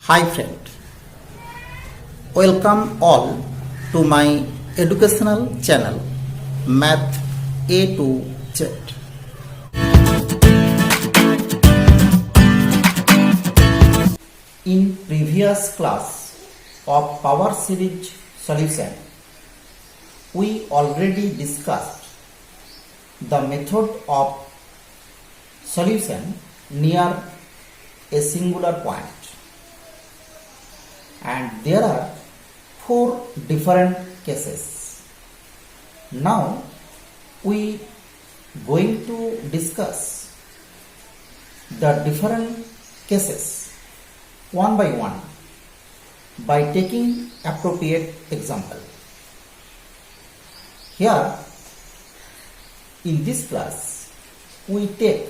Hi friend, welcome all to my educational channel Math A to Z. In previous class of power series solution, we already discussed the method of solution near a singular point. And there are 4 different cases. Now we going to discuss the different cases one by one by taking appropriate example. Here in this class we take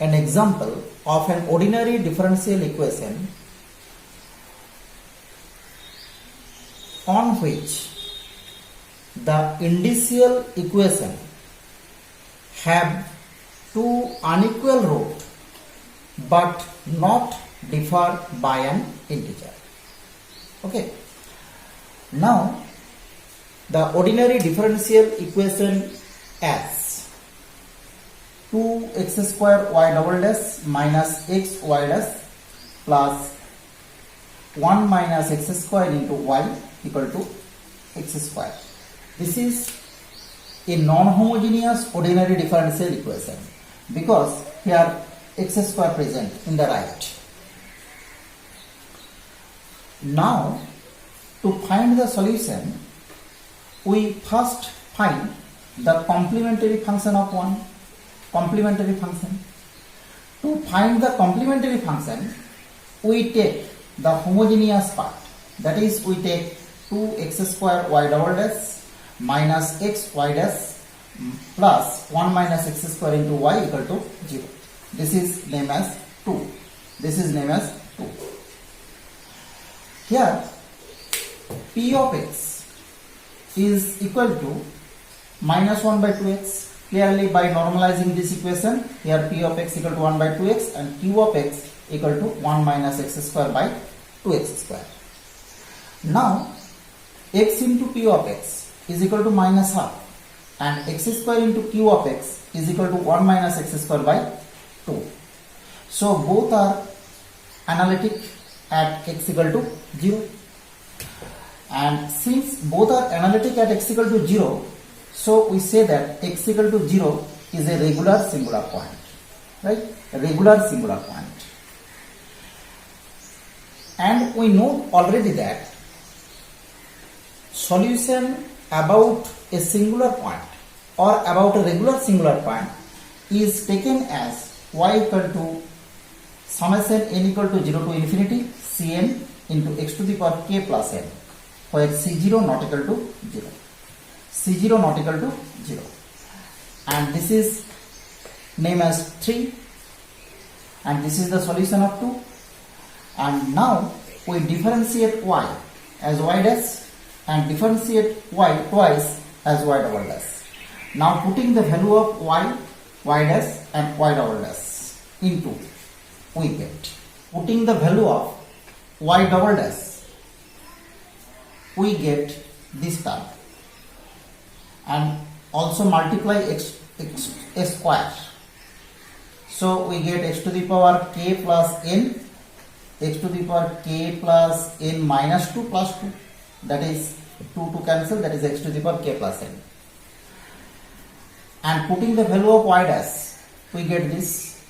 an example of an ordinary differential equation on which the indicial equation have 2 unequal roots but not differ by an integer. Okay. Now the ordinary differential equation as 2x square y double dash minus x y dash plus 1 minus x square into y equal to x square. This is a non-homogeneous ordinary differential equation because here x square present in the right. Now to find the solution, we first find the complementary function of one complementary function. To find the complementary function, we take the homogeneous part, that is we take 2x square y double dash minus x y dash plus 1 minus x square into y equal to 0. This is named as 2. This is named as 2. Here p of x is equal to minus 1 by 2x. Clearly by normalizing this equation, here p of x equal to 1 by 2x and q of x equal to 1 minus x square by 2x square. Now x into p of x is equal to minus half and x square into q of x is equal to 1 minus x square by 2. So both are analytic at x equal to 0, and since both are analytic at x equal to 0, so we say that x equal to 0 is a regular singular point, right? A regular singular point. And we know already that solution about a singular point or about a regular singular point is taken as y equal to summation n equal to 0 to infinity cn into x to the power k plus n, where c0 not equal to 0. c0 not equal to 0. And this is named as 3, and this is the solution of 2. And now we differentiate y as y dash and differentiate y twice as y double dash. Now putting the value of y dash and y double dash into, we get, putting the value of y double dash, we get this term, and also multiply x square. So we get x to the power k plus n, x to the power k plus n minus 2 plus 2, that is 2 to cancel, that is x to the power k plus n. And putting the value of y dash, we get this,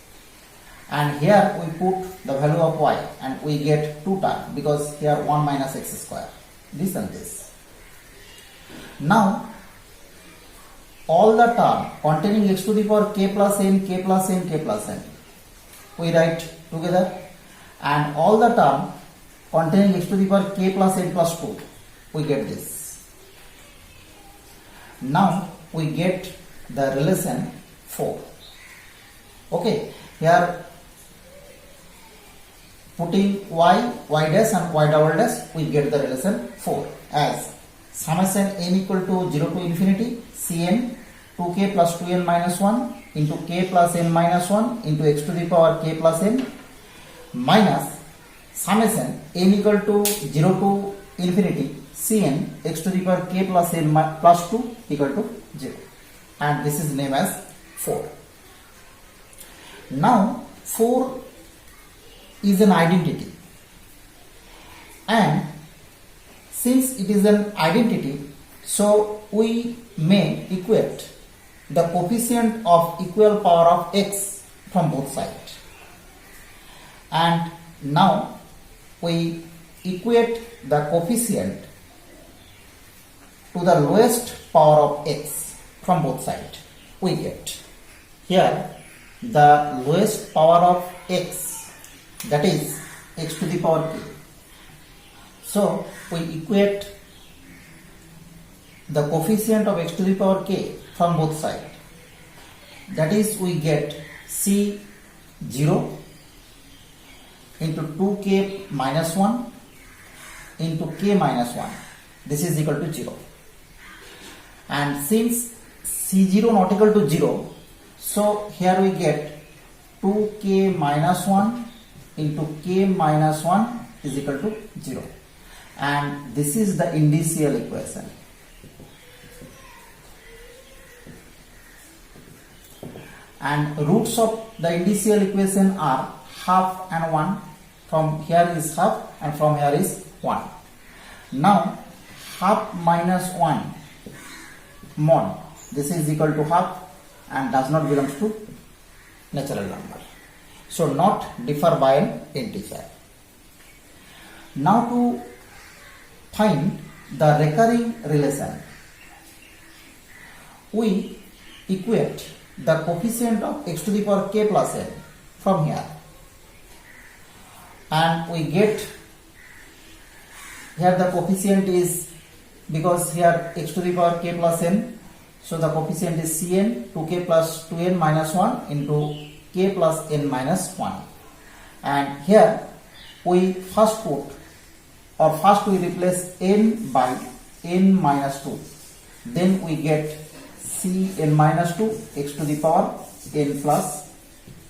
and here we put the value of y and we get 2 terms because here 1 minus x square, this and this. Now all the term containing x to the power k plus n, k plus n, k plus n, we write together, and all the term containing x to the power k plus n plus 2, we get this. Now we get the relation 4. Okay, here putting y dash and y double dash, we get the relation 4 as summation n equal to 0 to infinity cn 2k plus 2n minus 1 into k plus n minus 1 into x to the power k plus n minus summation n equal to 0 to infinity Cn x to the power k plus n plus 2 equal to 0, and this is named as 4. Now 4 is an identity, and since it is an identity, so we may equate the coefficient of equal power of x from both sides. And now we equate the coefficient to the lowest power of x from both sides. We get here the lowest power of x, that is x to the power k. So we equate the coefficient of x to the power k from both sides. That is, we get c0 into 2k minus 1 into k minus 1. This is equal to 0. And since c0 not equal to 0, so here we get 2k minus 1 into k minus 1 is equal to 0. And this is the indicial equation. And roots of the indicial equation are half and 1. From here is half and from here is 1. Now half minus 1 mod, this is equal to half and does not belong to natural number, so not differ by an integer. Now to find the recurring relation, we equate the coefficient of x to the power k plus n from here, and we get here the coefficient is, because here x to the power k plus n, so the coefficient is cn 2k plus 2n minus 1 into k plus n minus 1. And here we first we replace n by n minus 2, then we get cn minus 2 x to the power n plus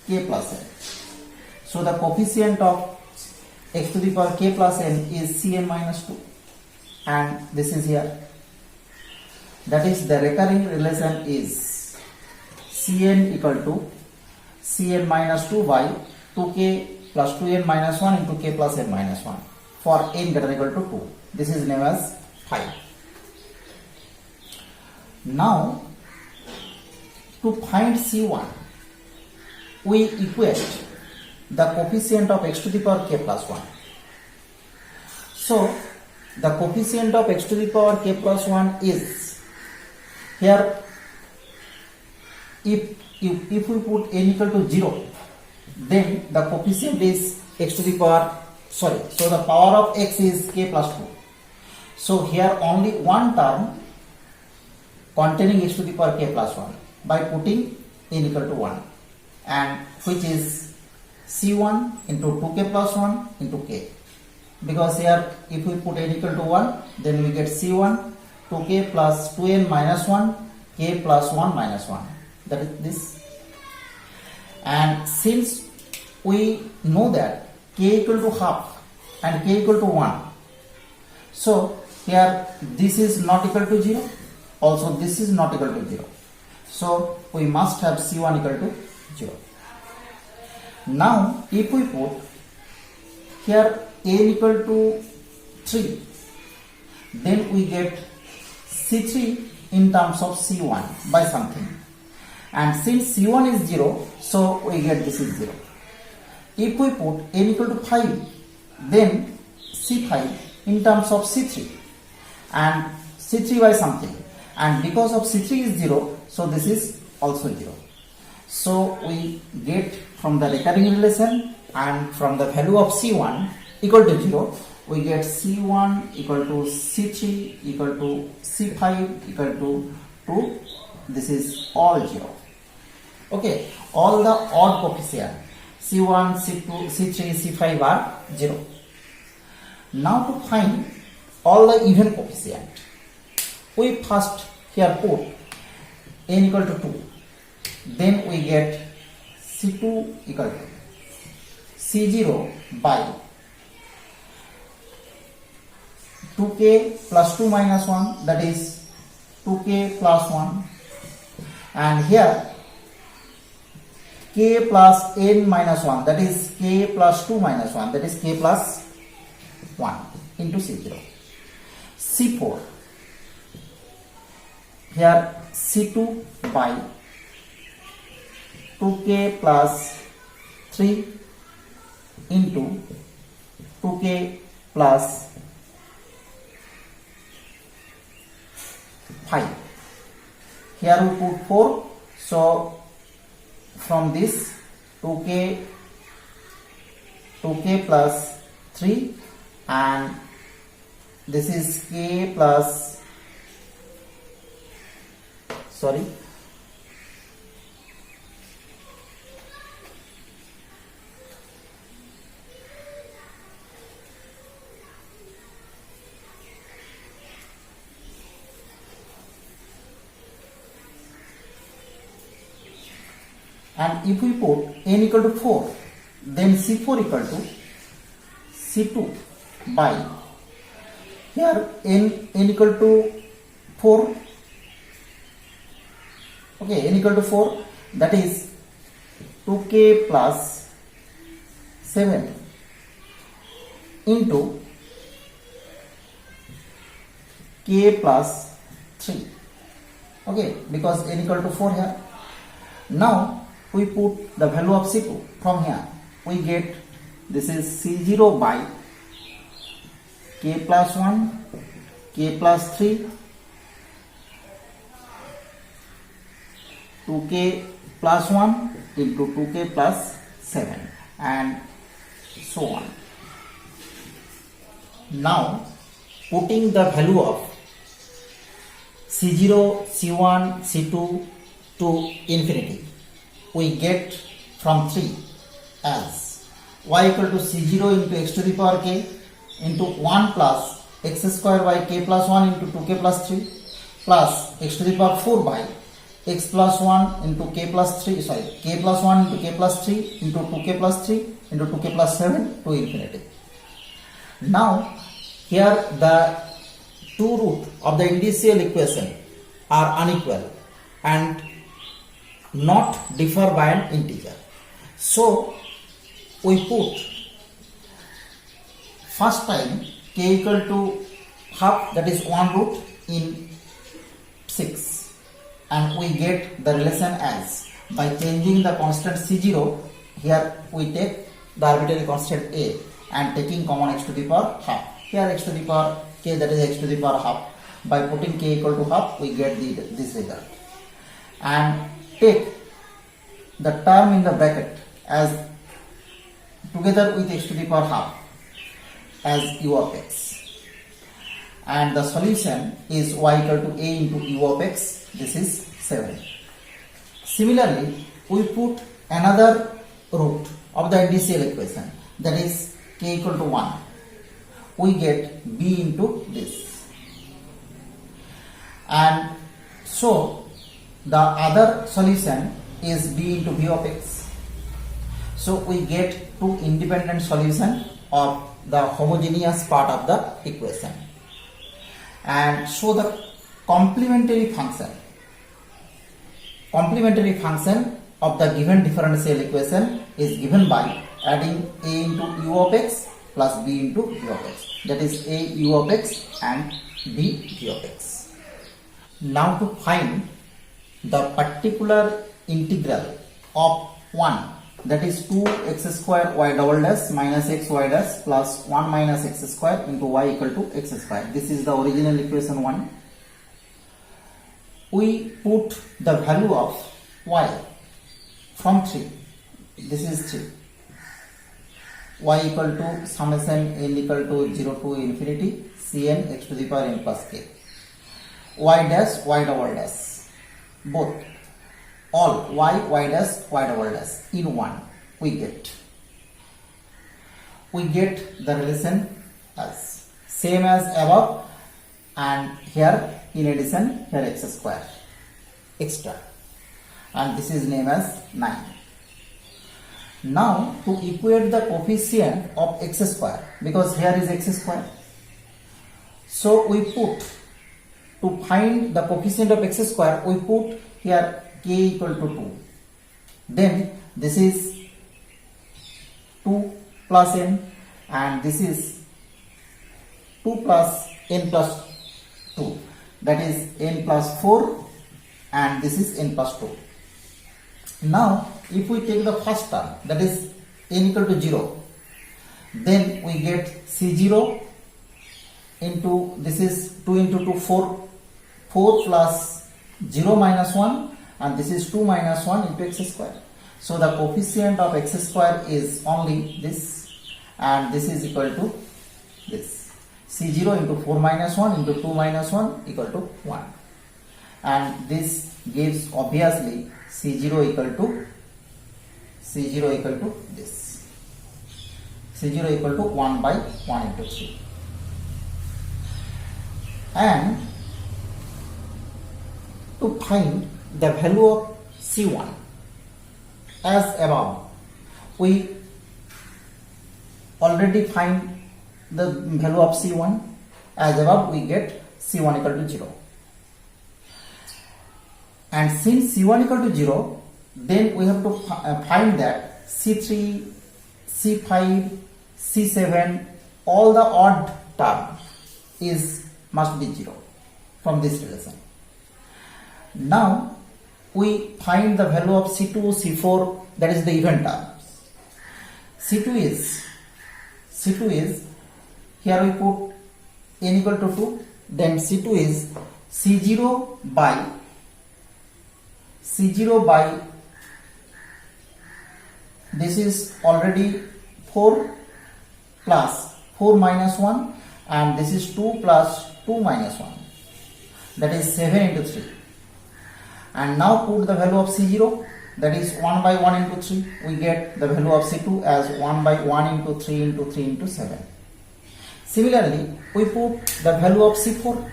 k plus n. So the coefficient of x to the power k plus n is cn minus 2, and this is here. That is, the recurring relation is cn equal to cn minus 2 by 2k plus 2n minus 1 into k plus n minus 1 for n greater than equal to 2. This is named as 5. Now to find c1, we equate the coefficient of x to the power k plus 1. So the coefficient of x to the power k plus 1 is, here if we put n equal to 0, then the coefficient is x to the power, so the power of x is k plus 2. So here only one term containing x to the power k plus 1 by putting n equal to 1, and which is c1 into 2k plus 1 into k, because here if we put n equal to 1, then we get c1 2k plus 2n minus 1 k plus 1 minus 1, that is this. And since we know that k equal to half and k equal to 1, so here this is not equal to 0, also this is not equal to 0, so we must have c1 equal to 0. Now if we put here n equal to 3, then we get c3 in terms of c1 by something, and since c1 is 0, so we get this is 0. If we put n equal to 5, then c5 in terms of c3 and c3 by something, and because of c3 is 0, so this is also 0. So we get from the recurring relation and from the value of c1 equal to 0, we get c1 equal to c3 equal to c5 equal to 2. This is all 0. Okay, all the odd coefficient c1, c2, c3, c5 are 0. Now to find all the even coefficient, we first here put n equal to 2, then we get c2 equal to c0 by 2k plus 2 minus 1, that is 2k plus 1, and here k plus n minus 1, that is k plus 2 minus 1, that is k plus 1 into C0. C4, here C2 by 2k plus 3 into 2k plus 5. Here we put 4, so from this 2k plus 3, and this is k plus, sorry, and if we put n equal to 4, then C4 equal to C2 by, here n equal to 4, okay, n equal to 4, that is 2k plus 7 into k plus 3, okay, because n equal to 4 here. Now we put the value of C2. From here we get, this is C0 by k plus 1, k plus 3, 2k plus 1 into 2k plus 7, and so on. Now putting the value of C0, C1, C2 to infinity, we get from 3 as y equal to C0 into x to the power k into 1 plus x square by k plus 1 into 2k plus 3 plus x to the power 4 by x plus 1 into k plus 3, sorry, k plus 1 into k plus 3 into 2k plus 3 into 2k plus 7 to infinity. Now here the two root of the indicial equation are unequal and not differ by an integer. So we put first time k equal to half, that is 1 root in 6, and we get the relation as, by changing the constant C0, here we take the arbitrary constant a and taking common x to the power half. Here x to the power k, that is x to the power half. By putting k equal to half, we get this result, and take the term in the bracket as together with x to the power half as u of x, and the solution is y equal to a into u of x, this is 7. Similarly, we put another root of the indicial equation, that is k equal to 1, we get b into this, and so the other solution is b into v of x. So we get two independent solutions of the homogeneous part of the equation. And so the complementary function of the given differential equation is given by adding a into u of x plus b into v of x, that is a u of x and b v of x. Now to find the particular integral of 1, that is 2x square y double dash minus x y dash plus 1 minus x square into y equal to x square. This is the original equation 1. We put the value of y from 3. This is 3. Y equal to summation n equal to 0 to infinity cn x to the power n plus k. Y dash y double dash, both, all y dash y double dash in 1 we get the relation as same as above, and here in addition here x square extra, and this is named as 9. Now to equate the coefficient of x square, because here is x square, So we put, to find the coefficient of x square, we put here k equal to 2. Then this is 2 plus n, and this is 2 plus n plus 2, that is n plus 4, and this is n plus 2. Now if we take the first term, that is n equal to 0, then we get c0 into, this is 2 into 2, 4 plus 0 minus 1, and this is 2 minus 1 into x square. So the coefficient of x square is only this, and this is equal to this, c0 into 4 minus 1 into 2 minus 1 equal to 1, and this gives obviously c0 equal to this, c0 equal to 1 by 1 into 3. And to find the value of c1 as above, we already find the value of c1 as above, we get c1 equal to 0. And since c1 equal to 0, then we have to find that c3, c5, c7, all the odd term must be 0 from this relation. Now we find the value of c2, c4, that is the even terms. c2 is, here we put n equal to 2, then c2 is c0 by this is already 4 plus 4 minus 1, and this is 2 plus 2 minus 1, that is 7 into 3. And now put the value of c0, that is 1 by 1 into 3, we get the value of c2 as 1 by 1 into 3 into 3 into 7. Similarly, we put the value of c4,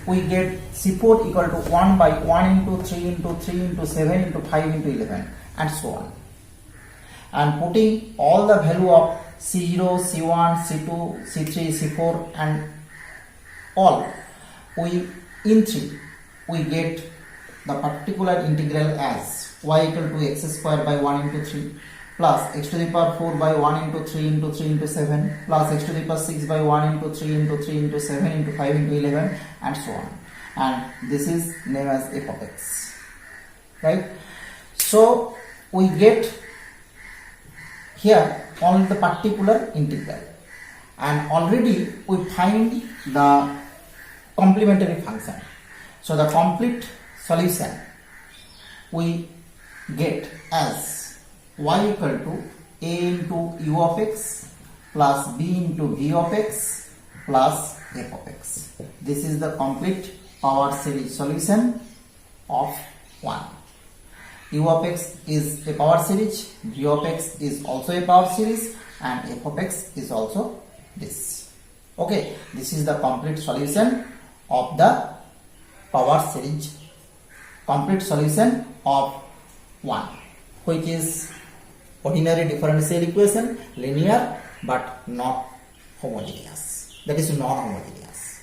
we get c4 equal to 1 by 1 into 3 into 3 into 7 into 5 into 11, and so on. And putting all the value of c0, c1, c2, c3, c4 and all, in 3 we get the particular integral as y equal to x square by 1 into 3 plus x to the power 4 by 1 into 3 into 3 into 7 plus x to the power 6 by 1 into 3 into 3 into 7 into 5 into 11, and so on. And this is named as f of x, right? So we get here only the particular integral, and already we find the complementary function. So the complete solution we get as y equal to a into u of x plus b into v of x plus f of x. This is the complete power series solution of 1. U of x is a power series, v of x is also a power series, and f of x is also this. Okay, this is the complete solution of the power series, complete solution of 1, which is ordinary differential equation, linear but not homogeneous, that is non-homogeneous.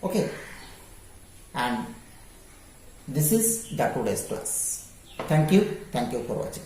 Okay, and this is the today's class. Thank you for watching.